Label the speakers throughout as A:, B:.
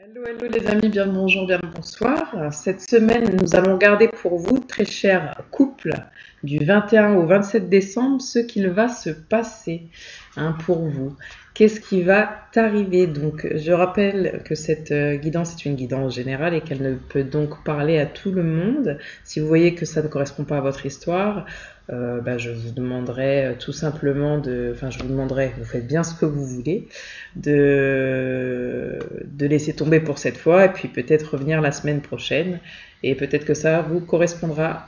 A: Hello, hello les amis, bien le bonjour, bien le bonsoir. Cette semaine, nous allons regarder pour vous, très chers couples, du 21 au 27 décembre, ce qu'il va se passer pour vous. Qu'est-ce qui va t'arriver? Donc, je rappelle que cette guidance est une guidance générale et qu'elle ne peut donc parler à tout le monde. Si vous voyez que ça ne correspond pas à votre histoire, je vous demanderai tout simplement je vous demanderai, vous faites bien ce que vous voulez, de laisser tomber pour cette fois et puis peut-être revenir la semaine prochaine et peut-être que ça vous correspondra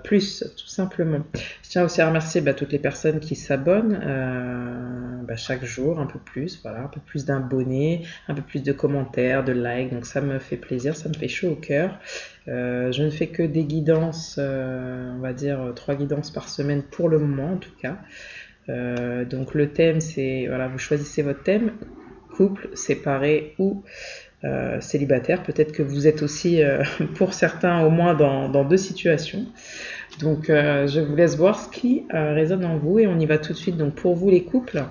A: plus, tout simplement. Je tiens aussi à remercier toutes les personnes qui s'abonnent chaque jour, un peu plus, voilà, un peu plus d'abonnés, un peu plus de commentaires, de likes, donc ça me fait plaisir, ça me fait chaud au cœur. Je ne fais que des guidances, on va dire 3 guidances par semaine pour le moment en tout cas. Donc le thème c'est, voilà, vous choisissez votre thème, couple, séparé ou célibataire. Peut-être que vous êtes aussi, pour certains au moins, dans deux situations. Donc je vous laisse voir ce qui résonne en vous et on y va tout de suite. Donc pour vous les couples,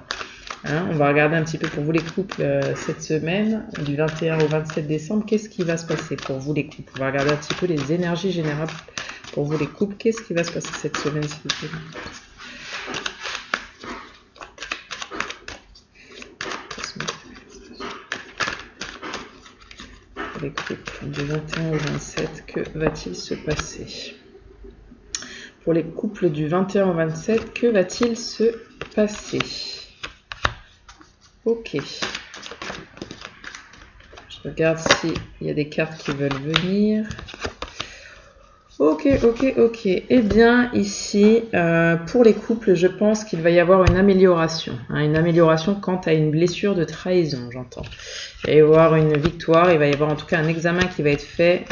A: on va regarder un petit peu pour vous les couples cette semaine, du 21 au 27 décembre, qu'est-ce qui va se passer pour vous les couples. On va regarder un petit peu les énergies générales pour vous les couples, qu'est-ce qui va se passer cette semaine s'il vous plaît. Les couples du 21 au 27, que va-t-il se passer? Pour les couples du 21 au 27, que va-t-il se passer? Ok. Je regarde s'il y a des cartes qui veulent venir. Ok. Eh bien, ici, pour les couples, je pense qu'il va y avoir une amélioration. Une amélioration quant à une blessure de trahison, j'entends. Il va y avoir une victoire, il va y avoir en tout cas un examen qui va être fait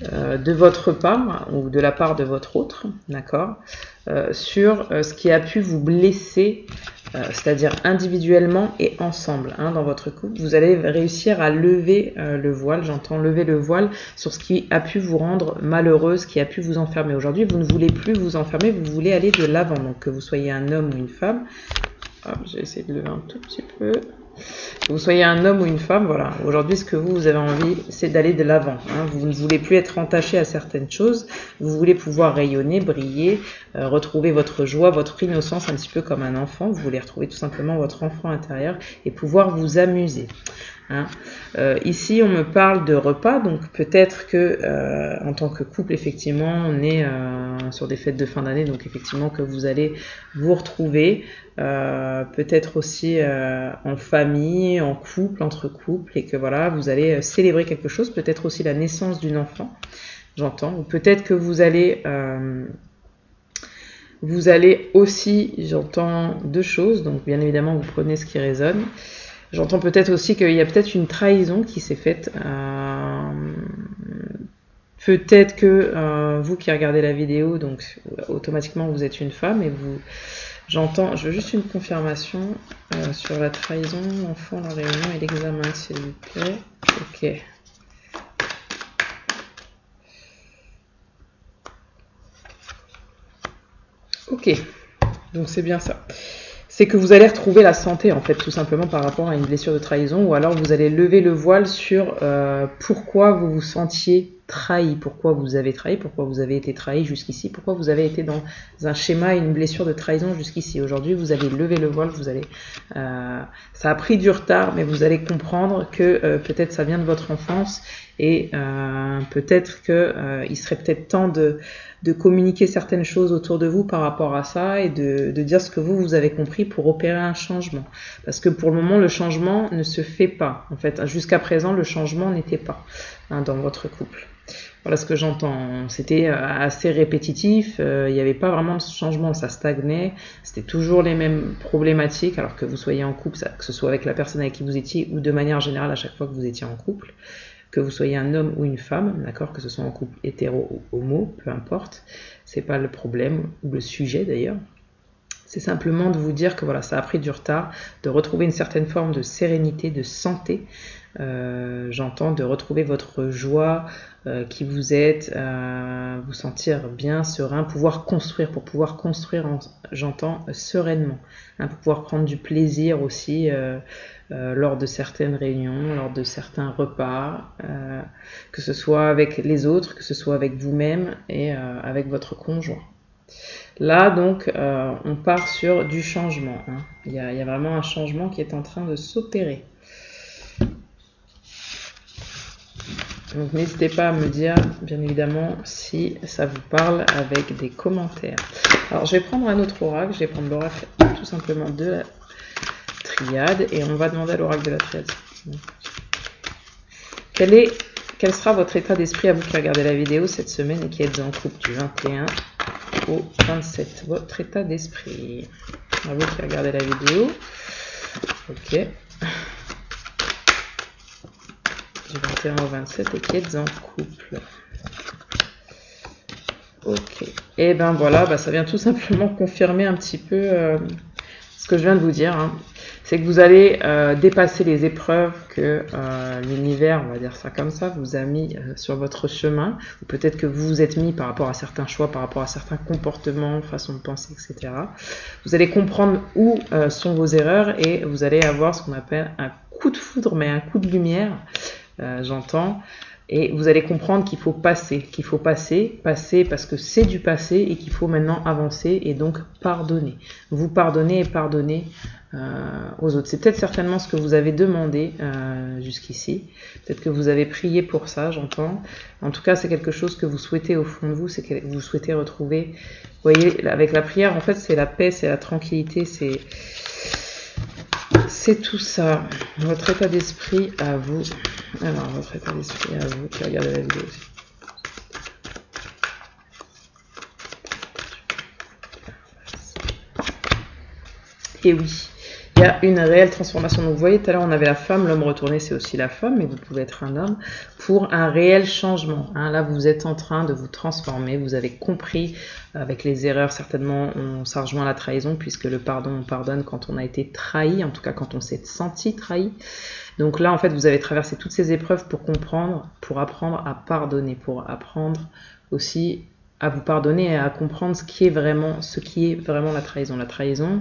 A: de votre part ou de la part de votre autre, d'accord, sur ce qui a pu vous blesser, c'est-à-dire individuellement et ensemble dans votre couple. Vous allez réussir à lever le voile, j'entends lever le voile sur ce qui a pu vous rendre malheureuse, qui a pu vous enfermer. Aujourd'hui, vous ne voulez plus vous enfermer, vous voulez aller de l'avant, donc que vous soyez un homme ou une femme. J'ai essayé de lever un tout petit peu. Que vous soyez un homme ou une femme, voilà. Aujourd'hui, ce que vous avez envie, c'est d'aller de l'avant. Vous ne voulez plus être entaché à certaines choses. Vous voulez pouvoir rayonner, briller, retrouver votre joie, votre innocence, un petit peu comme un enfant. Vous voulez retrouver tout simplement votre enfant intérieur et pouvoir vous amuser. Ici, on me parle de repas, donc peut-être que en tant que couple, effectivement, on est sur des fêtes de fin d'année, donc effectivement que vous allez vous retrouver, peut-être aussi en famille, en couple, entre couples, et que voilà, vous allez célébrer quelque chose, peut-être aussi la naissance d'une enfant, j'entends, ou peut-être que vous allez aussi, j'entends deux choses, donc bien évidemment vous prenez ce qui résonne. J'entends peut-être aussi qu'il y a peut-être une trahison qui s'est faite. Peut-être que vous qui regardez la vidéo, donc automatiquement vous êtes une femme et vous. J'entends. Je veux juste une confirmation sur la trahison, l'enfant, la réunion et l'examen, s'il vous plaît. Ok. Ok. Donc c'est bien ça. C'est que vous allez retrouver la santé, en fait, tout simplement par rapport à une blessure de trahison, ou alors vous allez lever le voile sur pourquoi vous vous sentiez trahi, pourquoi vous avez trahi, pourquoi vous avez été trahi jusqu'ici, pourquoi vous avez été dans un schéma et une blessure de trahison jusqu'ici. Aujourd'hui, vous allez lever le voile, vous allez, ça a pris du retard, mais vous allez comprendre que peut-être ça vient de votre enfance et peut-être qu'il serait peut-être temps de communiquer certaines choses autour de vous par rapport à ça et de dire ce que vous avez compris pour opérer un changement. Parce que pour le moment, le changement ne se fait pas. En fait, jusqu'à présent, le changement n'était pas dans votre couple. Voilà ce que j'entends. C'était assez répétitif, il n'y avait pas vraiment de changement, ça stagnait, c'était toujours les mêmes problématiques, alors que vous soyez en couple, que ce soit avec la personne avec qui vous étiez ou de manière générale à chaque fois que vous étiez en couple. Que vous soyez un homme ou une femme, d'accord, que ce soit en couple hétéro ou homo, peu importe, c'est pas le problème ou le sujet d'ailleurs. C'est simplement de vous dire que voilà, ça a pris du retard, de retrouver une certaine forme de sérénité, de santé. J'entends de retrouver votre joie, qui vous êtes, vous sentir bien, serein, pouvoir construire, pour pouvoir construire, j'entends, sereinement, hein, pour pouvoir prendre du plaisir aussi lors de certaines réunions, lors de certains repas, que ce soit avec les autres, que ce soit avec vous-même et avec votre conjoint. Là, donc, on part sur du changement. Hein. Il y a vraiment un changement qui est en train de s'opérer. Donc, n'hésitez pas à me dire, bien évidemment, si ça vous parle avec des commentaires. Alors, je vais prendre un autre oracle. Je vais prendre l'oracle tout simplement de la triade. Et on va demander à l'oracle de la triade. Quel sera votre état d'esprit à vous qui regardez la vidéo cette semaine et qui êtes en couple du 21 au 27, votre état d'esprit. À vous qui regardez la vidéo. Ok. Du 21 au 27 et qui êtes en couple. Ok. Et ben voilà, ça vient tout simplement confirmer un petit peu ce que je viens de vous dire. Hein. C'est que vous allez dépasser les épreuves que l'univers, on va dire ça comme ça, vous a mis sur votre chemin, ou peut-être que vous vous êtes mis par rapport à certains choix, par rapport à certains comportements, façon de penser, etc. Vous allez comprendre où sont vos erreurs et vous allez avoir ce qu'on appelle un coup de foudre, mais un coup de lumière, j'entends. Et vous allez comprendre qu'il faut passer parce que c'est du passé et qu'il faut maintenant avancer et donc pardonner. Vous pardonnez et pardonnez aux autres. C'est peut-être certainement ce que vous avez demandé jusqu'ici. Peut-être que vous avez prié pour ça, j'entends. En tout cas, c'est quelque chose que vous souhaitez au fond de vous, c'est que vous souhaitez retrouver. Vous voyez, avec la prière, en fait, c'est la paix, c'est la tranquillité, c'est tout ça. Votre état d'esprit à vous. Alors, votre état d'esprit à vous qui regardez la vidéo aussi. Et oui, il y a une réelle transformation. Donc, vous voyez, tout à l'heure, on avait la femme, l'homme retourné, c'est aussi la femme, mais vous pouvez être un homme, pour un réel changement. Hein. Là, vous êtes en train de vous transformer, vous avez compris, avec les erreurs, certainement, ça rejoint la trahison, puisque le pardon, on pardonne quand on a été trahi, en tout cas quand on s'est senti trahi. Donc là, en fait, vous avez traversé toutes ces épreuves pour comprendre, pour apprendre à pardonner, pour apprendre aussi à vous pardonner et à comprendre ce qui est vraiment la trahison. La trahison,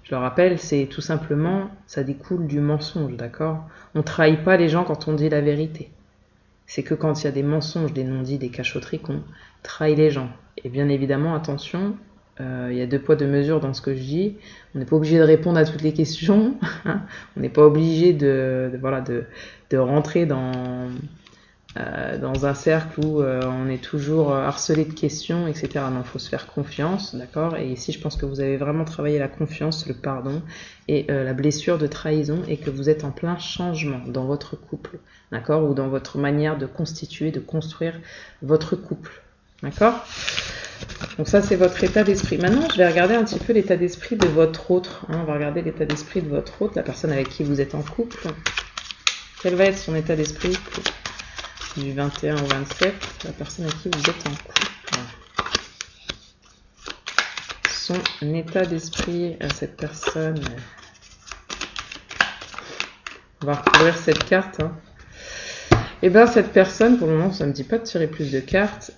A: je le rappelle, c'est tout simplement, ça découle du mensonge, d'accord? On ne trahit pas les gens quand on dit la vérité. C'est que quand il y a des mensonges, des non-dits, des cachotteries qu'on trahit les gens. Et bien évidemment, attention, il y a 2 poids 2 mesures dans ce que je dis. On n'est pas obligé de répondre à toutes les questions. Hein. On n'est pas obligé de rentrer dans un cercle où on est toujours harcelé de questions, etc. Non, il faut se faire confiance, d'accord? Et ici, je pense que vous avez vraiment travaillé la confiance, le pardon et la blessure de trahison et que vous êtes en plein changement dans votre couple, d'accord? Ou dans votre manière de constituer, de construire votre couple, d'accord? Donc ça, c'est votre état d'esprit. Maintenant, je vais regarder un petit peu l'état d'esprit de votre autre. Hein. On va regarder l'état d'esprit de votre autre, la personne avec qui vous êtes en couple. Quel va être son état d'esprit du 21 au 27, la personne avec qui vous êtes en couple? Son état d'esprit à cette personne. On va recouvrir cette carte. Hein. Et bien, cette personne, pour le moment, ça ne me dit pas de tirer plus de cartes.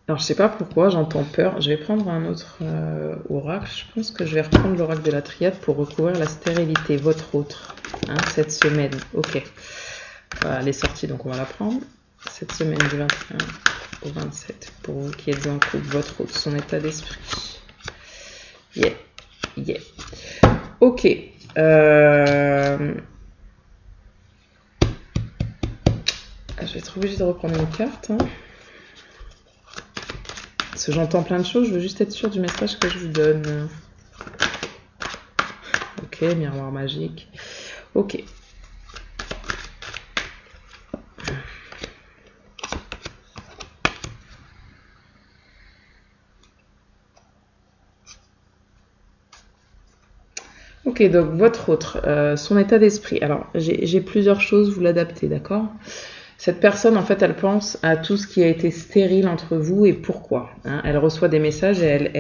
A: Alors, je sais pas pourquoi, j'entends peur. Je vais prendre un autre oracle. Je pense que je vais reprendre l'oracle de la triade pour recouvrir la stérilité, votre autre, hein, cette semaine. Ok. Voilà, elle est sortie, donc on va la prendre. Cette semaine du 21 au 27, pour vous qui êtes en couple, votre autre, son état d'esprit. Yeah. Ok. Je vais être obligée de reprendre une carte. Hein. Parce que j'entends plein de choses, je veux juste être sûre du message que je vous donne. Ok, miroir magique. Ok. Ok, donc votre autre, son état d'esprit. Alors, j'ai plusieurs choses, vous l'adaptez, d'accord? Cette personne, en fait, elle pense à tout ce qui a été stérile entre vous et pourquoi. Hein. Elle reçoit des messages et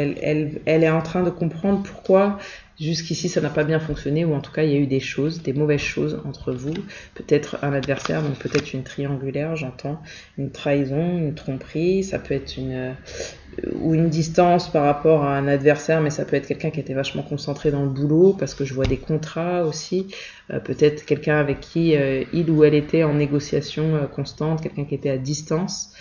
A: elle est en train de comprendre pourquoi jusqu'ici ça n'a pas bien fonctionné, ou en tout cas il y a eu des choses, des mauvaises choses entre vous. Peut-être un adversaire, donc peut-être une triangulaire, j'entends, une trahison, une tromperie, ça peut être ou une distance par rapport à un adversaire, mais ça peut être quelqu'un qui était vachement concentré dans le boulot, parce que je vois des contrats aussi, peut-être quelqu'un avec qui il ou elle était en négociation constante, quelqu'un qui était à distance,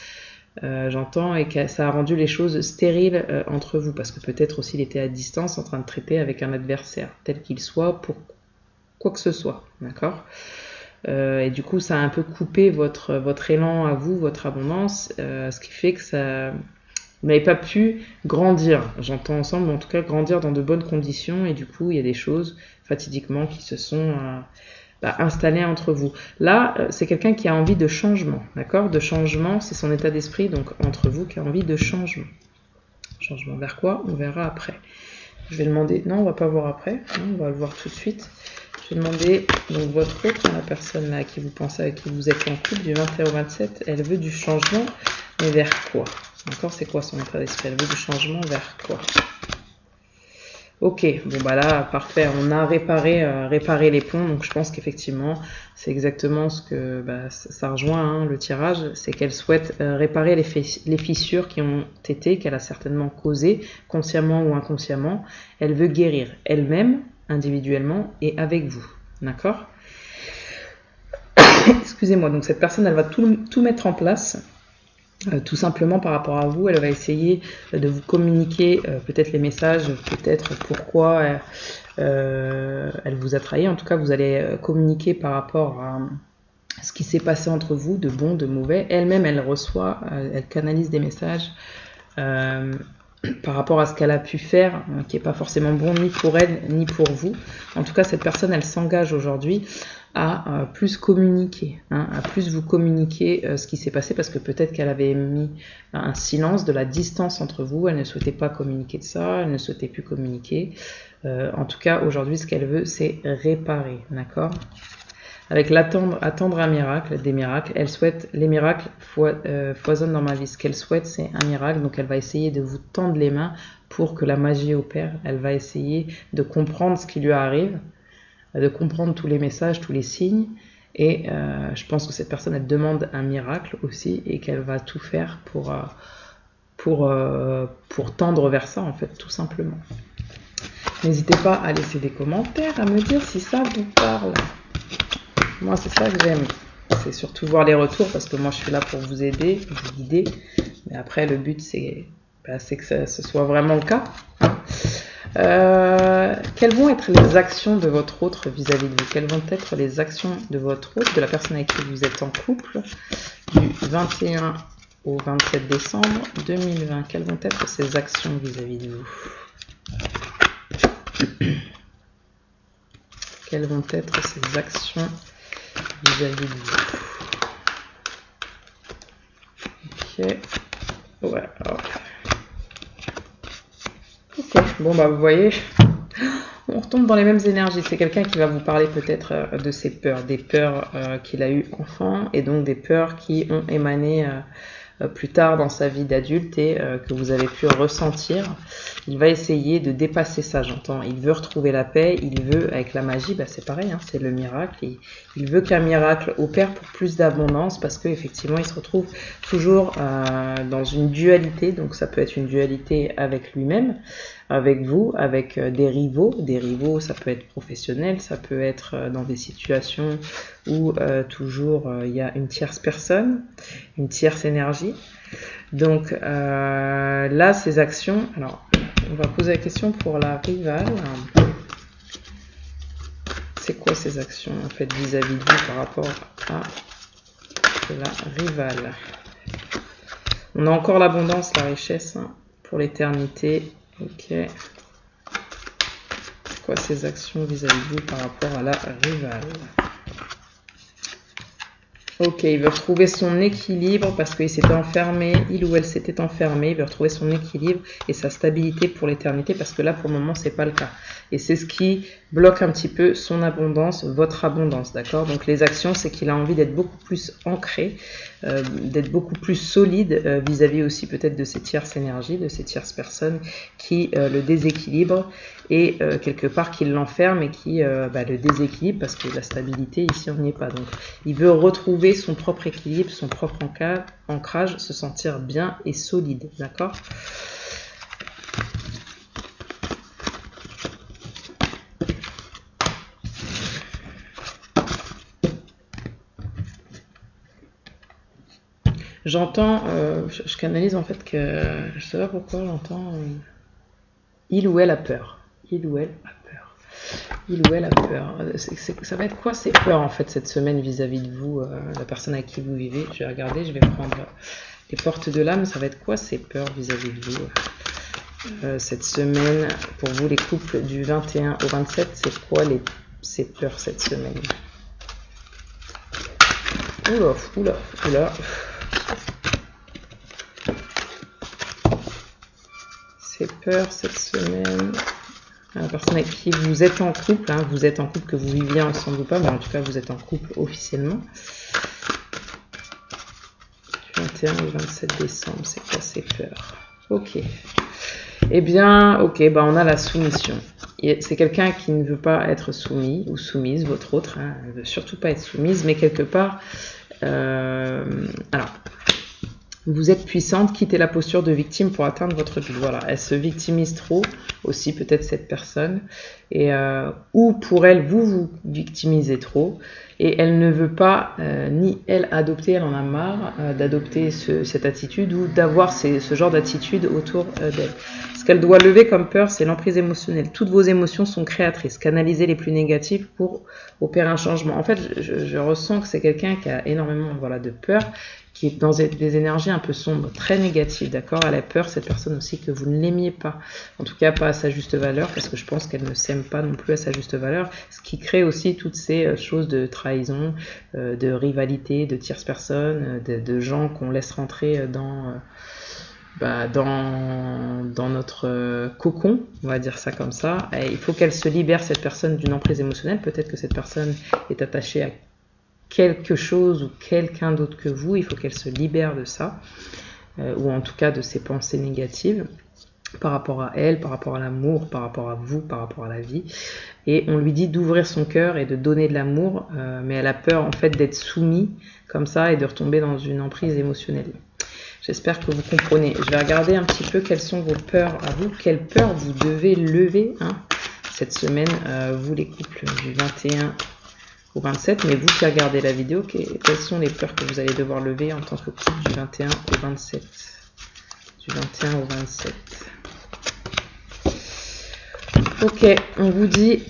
A: j'entends, et que ça a rendu les choses stériles entre vous, parce que peut-être aussi il était à distance en train de traiter avec un adversaire, tel qu'il soit, pour quoi que ce soit, d'accord ? Et du coup ça a un peu coupé votre élan à vous, votre abondance, ce qui fait que ça... Vous n'avez pas pu grandir, j'entends ensemble, mais en tout cas grandir dans de bonnes conditions, et du coup il y a des choses fatidiquement qui se sont installées entre vous. Là, c'est quelqu'un qui a envie de changement, d'accord ? De changement, c'est son état d'esprit, donc entre vous, qui a envie de changement. Changement vers quoi ? On verra après. Je vais demander, non, on va pas voir après, on va le voir tout de suite. Je vais demander, donc votre autre, la personne là à qui vous pensez, avec qui vous êtes en couple, du 21 au 27, elle veut du changement, mais vers quoi ? Encore, c'est quoi son état d'esprit ? Elle veut du changement vers quoi ? Ok, bon bah là, parfait, on a réparé les ponts, donc je pense qu'effectivement, c'est exactement ce que ça rejoint le tirage, c'est qu'elle souhaite réparer les fissures qui ont été, qu'elle a certainement causées, consciemment ou inconsciemment. Elle veut guérir elle-même, individuellement, et avec vous, d'accord ? Excusez-moi, donc cette personne, elle va tout mettre en place. Tout simplement par rapport à vous, elle va essayer de vous communiquer peut-être les messages, peut-être pourquoi elle vous a trahi. En tout cas, vous allez communiquer par rapport à ce qui s'est passé entre vous, de bon, de mauvais. Elle-même, elle reçoit, elle canalise des messages par rapport à ce qu'elle a pu faire, qui n'est pas forcément bon ni pour elle, ni pour vous. En tout cas, cette personne, elle s'engage aujourd'hui à plus communiquer, à plus vous communiquer ce qui s'est passé, parce que peut-être qu'elle avait mis un silence, de la distance entre vous, elle ne souhaitait pas communiquer de ça, elle ne souhaitait plus communiquer. En tout cas, aujourd'hui, ce qu'elle veut, c'est réparer, d'accord ? Avec attendre un miracle, des miracles, elle souhaite, les miracles foisonnent dans ma vie. Ce qu'elle souhaite, c'est un miracle, donc elle va essayer de vous tendre les mains pour que la magie opère. Elle va essayer de comprendre ce qui lui arrive, de comprendre tous les messages, tous les signes, et je pense que cette personne, elle demande un miracle aussi, et qu'elle va tout faire pour tendre vers ça, en fait, tout simplement. N'hésitez pas à laisser des commentaires, à me dire si ça vous parle. Moi, c'est ça que j'aime, c'est surtout voir les retours, parce que moi, je suis là pour vous aider, vous guider, mais après, le but, c'est que ce soit vraiment le cas. Quelles vont être les actions de votre autre vis-à-vis de vous ? Quelles vont être les actions de votre autre, de la personne avec qui vous êtes en couple, du 21 au 27 décembre 2020 ? Quelles vont être ces actions vis-à-vis de vous ? Quelles vont être ces actions vis-à-vis de vous ? Ok. Ouais, hop. Ok, bon bah vous voyez, on retombe dans les mêmes énergies. C'est quelqu'un qui va vous parler peut-être de ses peurs, des peurs qu'il a eues enfant, et donc des peurs qui ont émané plus tard dans sa vie d'adulte et que vous avez pu ressentir. Il va essayer de dépasser ça, j'entends. Il veut retrouver la paix, il veut, avec la magie, c'est pareil, c'est le miracle. Il veut qu'un miracle opère pour plus d'abondance, parce qu'effectivement, il se retrouve toujours dans une dualité. Donc ça peut être une dualité avec lui-même, avec vous, avec des rivaux. Des rivaux, ça peut être professionnel, ça peut être dans des situations où toujours il y a une tierce personne, une tierce énergie. Donc là, ces actions, alors on va poser la question pour la rivale. C'est quoi ces actions en fait vis-à-vis de vous par rapport à la rivale? On a encore l'abondance, la richesse pour l'éternité. Ok. C'est quoi ces actions vis-à-vis de vous par rapport à la rivale? Ok, il veut retrouver son équilibre parce qu'il s'était enfermé, il ou elle s'était enfermé, il veut retrouver son équilibre et sa stabilité pour l'éternité, parce que là, pour le moment, c'est pas le cas. et c'est ce qui bloque un petit peu son abondance, votre abondance, d'accord? Donc les actions, c'est qu'il a envie d'être beaucoup plus ancré, d'être beaucoup plus solide vis-à-vis aussi peut-être de ces tierces énergies, de ces tierces personnes qui le déséquilibrent et quelque part qui l'enferment et qui le déséquilibre parce que la stabilité ici on n'y est pas. Donc il veut retrouver son propre équilibre, son propre ancrage, se sentir bien et solide, d'accord? J'entends, je canalise en fait que, je sais pas pourquoi j'entends, il ou elle a peur. Il ou elle a peur. Il ou elle a peur. Ça va être quoi ces peurs en fait cette semaine vis-à-vis de vous, la personne avec qui vous vivez? Je vais regarder, je vais prendre les portes de l'âme. Ça va être quoi ces peurs vis-à-vis de vous cette semaine? Pour vous les couples du 21 au 27, c'est quoi ces peurs cette semaine? Oula, oula, oula. Ces peurs cette semaine. La personne avec qui vous êtes en couple, hein, vous êtes en couple, que vous viviez ensemble ou pas, mais en tout cas vous êtes en couple officiellement. Du 21 au 27 décembre, c'est quoi ces peurs? Ok. Eh bien, ok, bah on a la soumission. C'est quelqu'un qui ne veut pas être soumis ou soumise, votre autre, hein, elle ne veut surtout pas être soumise, mais quelque part, alors, vous êtes puissante, quittez la posture de victime pour atteindre votre but. Voilà, elle se victimise trop, aussi peut-être cette personne, et ou pour elle, vous victimisez trop, et elle ne veut pas, ni elle adopter, elle en a marre d'adopter cette attitude ou d'avoir ce genre d'attitude autour d'elle. Ce qu'elle doit lever comme peur, c'est l'emprise émotionnelle. Toutes vos émotions sont créatrices. Canalisez les plus négatives pour opérer un changement. En fait, je ressens que c'est quelqu'un qui a énormément de peur, qui est dans des énergies un peu sombres, très négatives, d'accord? Elle a peur, cette personne aussi, que vous ne l'aimiez pas. En tout cas, pas à sa juste valeur, parce que je pense qu'elle ne s'aime pas non plus à sa juste valeur, ce qui crée aussi toutes ces choses de trahison, de rivalité, de tierces personnes, de gens qu'on laisse rentrer dans notre cocon, on va dire ça comme ça. Et il faut qu'elle se libère, cette personne, d'une emprise émotionnelle. Peut-être que cette personne est attachée à quelque chose ou quelqu'un d'autre que vous, il faut qu'elle se libère de ça, ou en tout cas de ses pensées négatives par rapport à elle, par rapport à l'amour, par rapport à vous, par rapport à la vie. Et on lui dit d'ouvrir son cœur et de donner de l'amour, mais elle a peur en fait d'être soumise comme ça et de retomber dans une emprise émotionnelle. J'espère que vous comprenez. Je vais regarder un petit peu quelles sont vos peurs à vous, quelles peurs vous devez lever cette semaine, vous les couples du 21 au 27, mais vous qui regardez la vidéo, quelles sont les peurs que vous allez devoir lever en tant que couple du 21 au 27? Du 21 au 27. Ok, on vous dit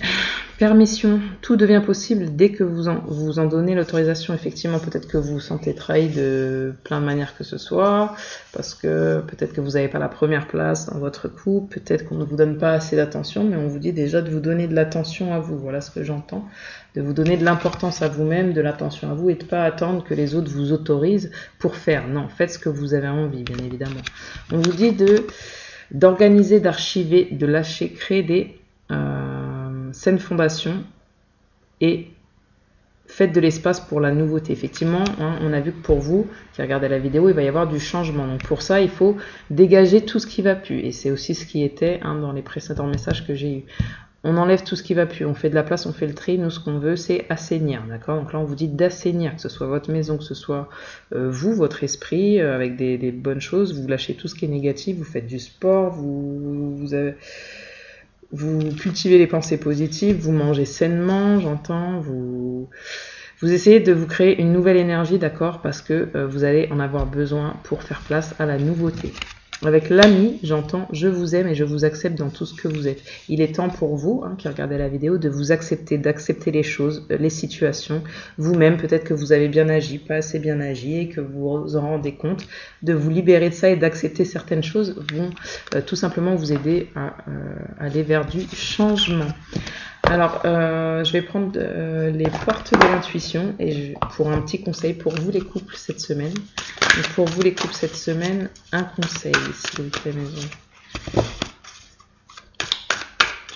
A: permission, tout devient possible dès que vous en donnez l'autorisation. Effectivement, peut-être que vous vous sentez trahi de plein de manières que ce soit, parce que peut-être que vous n'avez pas la première place dans votre couple, peut-être qu'on ne vous donne pas assez d'attention, mais on vous dit déjà de vous donner de l'attention à vous. Voilà ce que j'entends, de vous donner de l'importance à vous-même, de l'attention à vous, et de ne pas attendre que les autres vous autorisent pour faire. Non, faites ce que vous avez envie, bien évidemment. On vous dit d'organiser, d'archiver, de lâcher, créer des saines fondations et faites de l'espace pour la nouveauté. Effectivement, on a vu que pour vous qui regardez la vidéo, il va y avoir du changement. Donc pour ça, il faut dégager tout ce qui va plus. Et c'est aussi ce qui était dans les précédents messages que j'ai eu. On enlève tout ce qui va plus, on fait de la place, on fait le tri. Nous, ce qu'on veut, c'est assainir, d'accord? Donc là, on vous dit d'assainir, que ce soit votre maison, que ce soit vous, votre esprit, avec des bonnes choses. Vous lâchez tout ce qui est négatif, vous faites du sport, vous cultivez les pensées positives, vous mangez sainement, j'entends, vous essayez de vous créer une nouvelle énergie, d'accord, parce que vous allez en avoir besoin pour faire place à la nouveauté. Avec l'ami, j'entends, je vous aime et je vous accepte dans tout ce que vous êtes. Il est temps pour vous, qui regardez la vidéo, de vous accepter, d'accepter les choses, les situations, vous-même, peut-être que vous avez bien agi, pas assez bien agi, et que vous vous en rendez compte, de vous libérer de ça et d'accepter certaines choses vont tout simplement vous aider à aller vers du changement. Alors, je vais prendre les portes de l'intuition et pour un petit conseil pour vous les couples cette semaine. Donc pour vous les couples cette semaine, un conseil, s'il vous plaît, maison.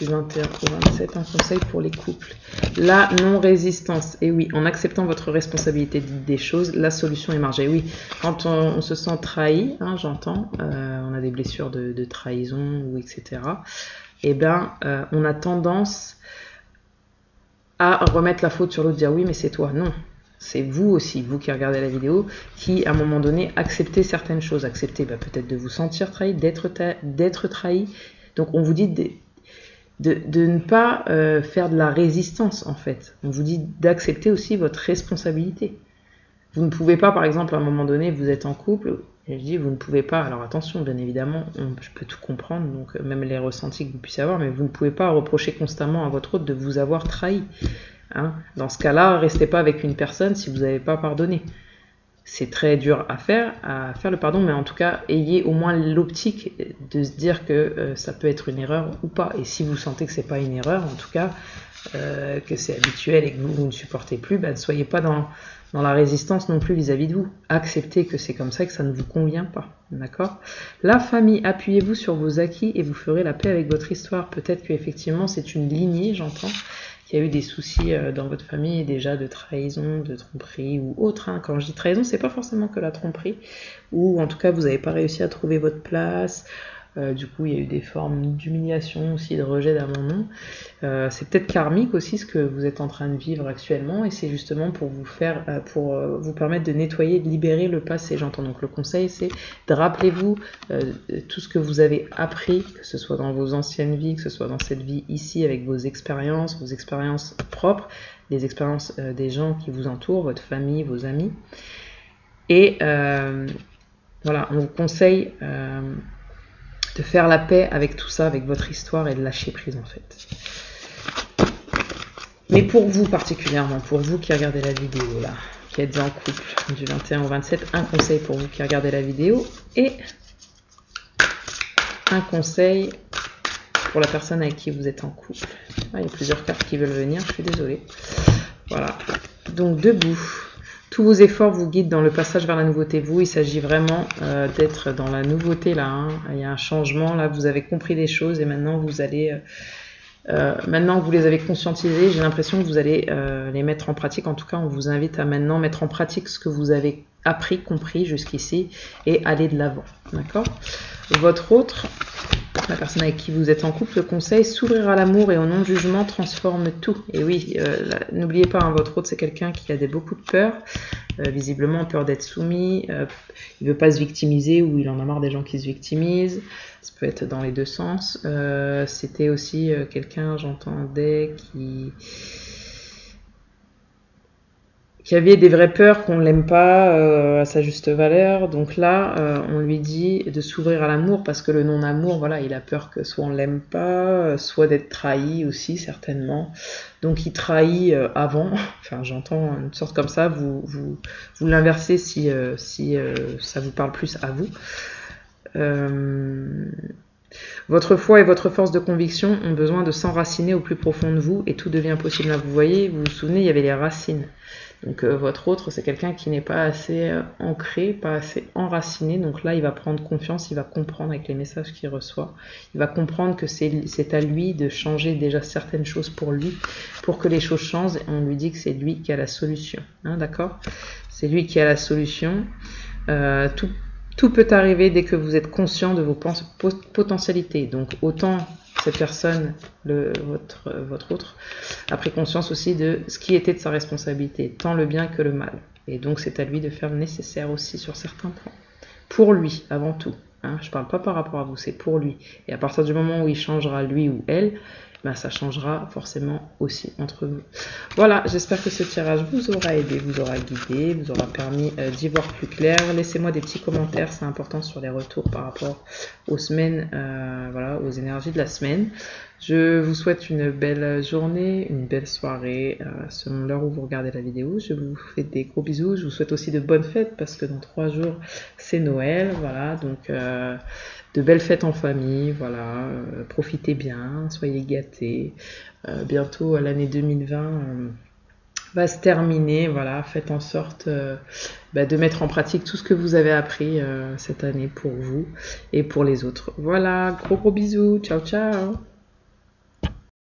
A: du 21 au 27, un conseil pour les couples. La non-résistance. Et oui, en acceptant votre responsabilité des choses, la solution émerge. Et oui, quand on se sent trahi, hein, j'entends, on a des blessures de trahison, ou etc. Eh bien, on a tendance à remettre la faute sur l'autre, dire oui, mais c'est toi. Non, c'est vous aussi, vous qui regardez la vidéo, qui à un moment donné acceptez certaines choses. Acceptez peut-être de vous sentir trahi, d'être trahi. Donc on vous dit de ne pas faire de la résistance en fait. On vous dit d'accepter aussi votre responsabilité. Vous ne pouvez pas, par exemple, à un moment donné, vous êtes en couple, et je dis vous ne pouvez pas, alors attention, bien évidemment, je peux tout comprendre, donc même les ressentis que vous puissiez avoir, mais vous ne pouvez pas reprocher constamment à votre autre de vous avoir trahi. Hein. Dans ce cas-là, restez pas avec une personne si vous n'avez pas pardonné. C'est très dur à faire le pardon, mais en tout cas, ayez au moins l'optique de se dire que ça peut être une erreur ou pas. Et si vous sentez que c'est pas une erreur, en tout cas, que c'est habituel et que vous ne supportez plus, ne soyez pas dans la résistance non plus vis-à-vis de vous. Acceptez que c'est comme ça, que ça ne vous convient pas. D'accord ? La famille, appuyez-vous sur vos acquis et vous ferez la paix avec votre histoire. Peut-être qu'effectivement, c'est une lignée, j'entends, qu'il y a eu des soucis dans votre famille déjà de trahison, de tromperie ou autre. Hein. Quand je dis trahison, c'est pas forcément que la tromperie, ou en tout cas vous n'avez pas réussi à trouver votre place. Du coup, il y a eu des formes d'humiliation aussi, de rejet d'abandon. C'est peut-être karmique aussi ce que vous êtes en train de vivre actuellement, et c'est justement pour vous faire, pour vous permettre de nettoyer, de libérer le passé. J'entends donc le conseil, c'est de rappelez-vous tout ce que vous avez appris, que ce soit dans vos anciennes vies, que ce soit dans cette vie ici, avec vos expériences propres, les expériences des gens qui vous entourent, votre famille, vos amis. Et voilà, on vous conseille de faire la paix avec tout ça, avec votre histoire, et de lâcher prise en fait. Mais pour vous particulièrement, pour vous qui regardez la vidéo là, qui êtes en couple du 21 au 27, un conseil pour vous qui regardez la vidéo et un conseil pour la personne avec qui vous êtes en couple. Ah, il y a plusieurs cartes qui veulent venir, je suis désolée. Voilà, donc debout. Tous vos efforts vous guident dans le passage vers la nouveauté. Vous, il s'agit vraiment d'être dans la nouveauté là. Hein. Il y a un changement là. Vous avez compris les choses et maintenant vous allez, maintenant que vous les avez conscientisées, j'ai l'impression que vous allez les mettre en pratique. En tout cas, on vous invite à maintenant mettre en pratique ce que vous avez appris, compris jusqu'ici et aller de l'avant. D'accord ? Votre autre, la personne avec qui vous êtes en couple, le conseil, s'ouvrir à l'amour et au non-jugement transforme tout. Et oui, n'oubliez pas, hein, votre autre, c'est quelqu'un qui a beaucoup de peur, visiblement peur d'être soumis, il veut pas se victimiser ou il en a marre des gens qui se victimisent, ça peut être dans les deux sens. C'était aussi quelqu'un, j'entendais, qui avait des vraies peurs qu'on ne l'aime pas à sa juste valeur. Donc là, on lui dit de s'ouvrir à l'amour parce que le non-amour, voilà, il a peur que soit on ne l'aime pas, soit d'être trahi aussi, certainement. Donc il trahit avant, enfin j'entends une sorte comme ça, vous l'inversez si ça vous parle plus à vous. Votre foi et votre force de conviction ont besoin de s'enraciner au plus profond de vous et tout devient possible. Là, vous voyez, vous vous souvenez, il y avait les racines. Donc votre autre, c'est quelqu'un qui n'est pas assez ancré, pas assez enraciné. Donc là, il va prendre confiance, il va comprendre avec les messages qu'il reçoit. Il va comprendre que c'est à lui de changer déjà certaines choses pour lui, pour que les choses changent. Et on lui dit que c'est lui qui a la solution. Hein, d'accord ? C'est lui qui a la solution. Tout peut arriver dès que vous êtes conscient de vos potentialités. Donc autant cette personne, votre autre, a pris conscience aussi de ce qui était de sa responsabilité, tant le bien que le mal. Et donc c'est à lui de faire le nécessaire aussi sur certains points. Pour lui, avant tout. Hein, je ne parle pas par rapport à vous, c'est pour lui. Et à partir du moment où il changera lui ou elle, ben ça changera forcément aussi entre vous. Voilà, j'espère que ce tirage vous aura aidé, vous aura guidé, vous aura permis d'y voir plus clair. Laissez-moi des petits commentaires, c'est important sur les retours par rapport aux semaines, voilà, aux énergies de la semaine. Je vous souhaite une belle journée, une belle soirée, selon l'heure où vous regardez la vidéo. Je vous fais des gros bisous. Je vous souhaite aussi de bonnes fêtes parce que dans 3 jours, c'est Noël. Voilà, donc de belles fêtes en famille. Voilà, profitez bien, soyez gâtés. Bientôt, l'année 2020 va se terminer. Voilà, faites en sorte de mettre en pratique tout ce que vous avez appris cette année pour vous et pour les autres. Voilà, gros bisous. Ciao, ciao.